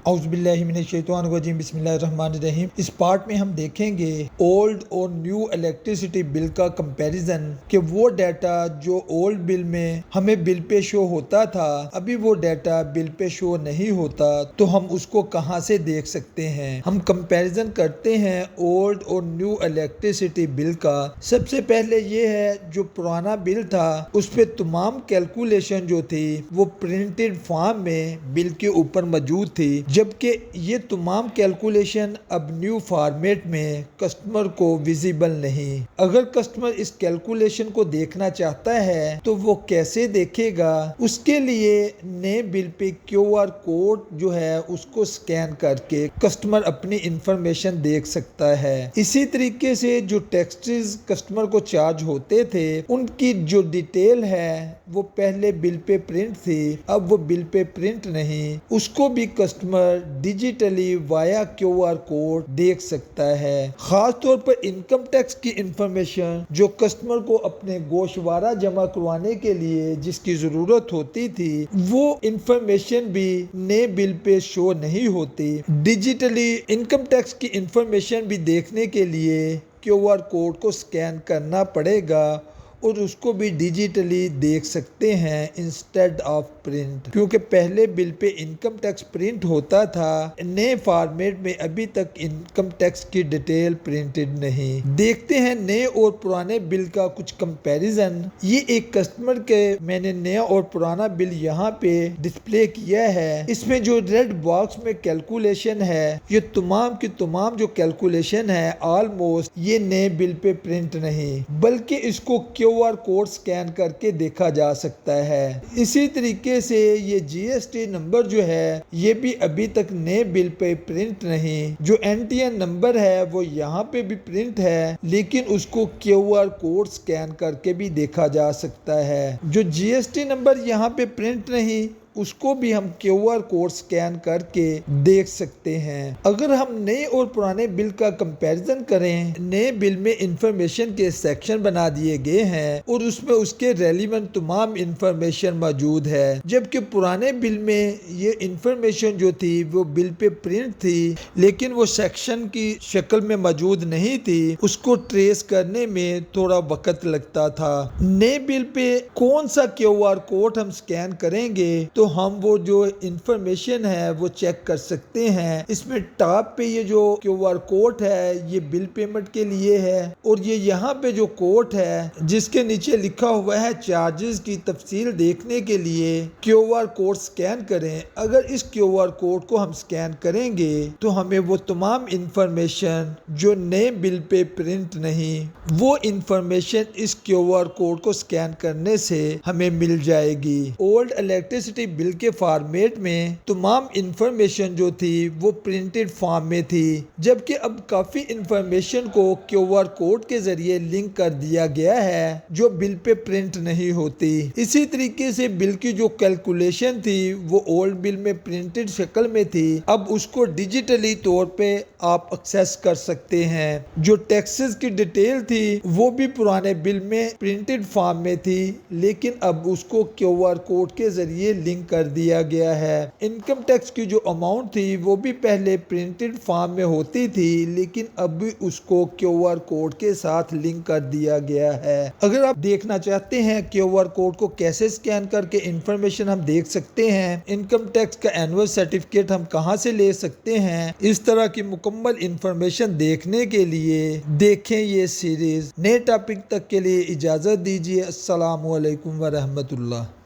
اعوذ باللہ من الشیطان الرجیم، بسم اللہ الرحمن الرحیم۔ اس پارٹ میں ہم دیکھیں گے اولڈ اور نیو الیکٹریسٹی بل کا کمپیریزن، کہ وہ ڈیٹا جو اولڈ بل میں ہمیں بل پہ شو ہوتا تھا، ابھی وہ ڈیٹا بل پہ شو نہیں ہوتا، تو ہم اس کو کہاں سے دیکھ سکتے ہیں۔ ہم کمپیریزن کرتے ہیں اولڈ اور نیو الیکٹریسٹی بل کا۔ سب سے پہلے یہ ہے، جو پرانا بل تھا اس پہ تمام کیلکولیشن جو تھی وہ پرنٹڈ فارم میں بل کے اوپر موجود تھی، جبکہ یہ تمام کیلکولیشن اب نیو فارمیٹ میں کسٹمر کو ویزیبل نہیں۔ اگر کسٹمر اس کیلکولیشن کو دیکھنا چاہتا ہے تو وہ کیسے دیکھے گا؟ اس کے لیے نئے بل پہ QR کوڈ جو ہے اس کو سکین کر کے کسٹمر اپنی انفارمیشن دیکھ سکتا ہے۔ اسی طریقے سے جو ٹیکسز کسٹمر کو چارج ہوتے تھے ان کی جو ڈیٹیل ہے وہ پہلے بل پہ پرنٹ تھی، اب وہ بل پہ پرنٹ نہیں، اس کو بھی کسٹمر ڈیجیٹلی وایا QR کوڈ دیکھ سکتا ہے۔ خاص طور پر انکم ٹیکس کی انفارمیشن جو کسٹمر کو اپنے گوشوارہ جمع کروانے کے لیے جس کی ضرورت ہوتی تھی، وہ انفارمیشن بھی نئے بل پہ شو نہیں ہوتی۔ ڈیجیٹلی انکم ٹیکس کی انفارمیشن بھی دیکھنے کے لیے QR کوڈ کو سکین کرنا پڑے گا، اور اس کو بھی ڈیجیٹلی دیکھ سکتے ہیں انسٹیڈ آف پرنٹ، کیونکہ پہلے بل پہ انکم ٹیکس پرنٹ ہوتا تھا، نئے فارمیٹ میں ابھی تک انکم ٹیکس کی ڈیٹیل پرنٹڈ نہیں۔ دیکھتے ہیں نئے اور پرانے بل کا کچھ کمپیریزن۔ یہ ایک کسٹمر کے میں نے نیا اور پرانا بل یہاں پہ ڈسپلے کیا ہے۔ اس میں جو ریڈ باکس میں کیلکولیشن ہے، یہ تمام کی تمام جو کیلکولیشن ہے آلموسٹ یہ نئے بل پہ پرنٹ نہیں، بلکہ اس کو QR کوڈ سکین کر کے دیکھا جا سکتا ہے۔ اسی طریقے سے یہ GST نمبر جو ہے یہ بھی ابھی تک نئے بل پہ پرنٹ نہیں۔ جو NTN نمبر ہے وہ یہاں پہ بھی پرنٹ ہے، لیکن اس کو QR کوڈ سکین کر کے بھی دیکھا جا سکتا ہے۔ جو GST نمبر یہاں پہ پرنٹ نہیں اس کو بھی ہم QR کوڈ سکین کر کے دیکھ سکتے ہیں۔ اگر ہم نئے اور پرانے بل کا کمپیریزن کریں، نئے بل میں انفارمیشن کے سیکشن بنا دیے گئے ہیں اور اس میں اس کے ریلیونٹ تمام انفارمیشن موجود ہے، جبکہ پرانے بل میں یہ انفارمیشن جو تھی وہ بل پہ پرنٹ تھی لیکن وہ سیکشن کی شکل میں موجود نہیں تھی، اس کو ٹریس کرنے میں تھوڑا وقت لگتا تھا۔ نئے بل پہ کون سا QR کوڈ ہم سکین کریں گے تو ہم وہ جو انفارمیشن ہے وہ چیک کر سکتے ہیں۔ اس میں ٹاپ پہ یہ جو QR کوڈ ہے یہ بل پیمنٹ کے لیے ہے، اور یہ یہاں پہ جو کوڈ ہے جس کے نیچے لکھا ہوا ہے چارجز کی تفصیل دیکھنے کے لیے QR کوڈ سکین کریں۔ اگر اس QR کوڈ کو ہم سکین کریں گے تو ہمیں وہ تمام انفارمیشن جو نئے بل پہ پرنٹ نہیں، وہ انفارمیشن اس QR کوڈ کو سکین کرنے سے ہمیں مل جائے گی۔ اولڈ الیکٹریسٹی بل کے فارمیٹ میں تمام انفارمیشن جو تھی وہ پرنٹڈ فارم میں تھی، جبکہ اب کافی انفارمیشن کو QR کوڈ کے ذریعے لنک کر دیا گیا ہے جو بل پہ پرنٹ نہیں ہوتی۔ اسی طریقے سے بل کی جو کیلکولیشن تھی وہ اولڈ بل میں پرنٹڈ شکل میں تھی، اب اس کو ڈیجیٹلی طور پہ آپ ایکسیس کر سکتے ہیں۔ جو ٹیکسز کی ڈیٹیل تھی وہ بھی پرانے بل میں پرنٹڈ فارم میں تھی، لیکن اب اس کو QR کوڈ کے ذریعے لنک کر دیا گیا ہے۔ انکم ٹیکس کی جو اماؤنٹ تھی وہ بھی پہلے پرنٹڈ فارم میں ہوتی تھی، لیکن اب اس کو QR کوڈ کے ساتھ لنک کر دیا گیا ہے۔ اگر آپ دیکھنا چاہتے ہیں QR کوڈ کو کیسے سکین کر کے انفارمیشن ہم دیکھ سکتے ہیں، انکم ٹیکس کا اینول سرٹیفکیٹ ہم کہاں سے لے سکتے ہیں، اس طرح کی مکمل انفارمیشن دیکھنے کے لیے دیکھیں یہ سیریز۔ نئے ٹاپک تک کے لیے اجازت دیجیے۔ السلام علیکم ورحمۃ اللہ۔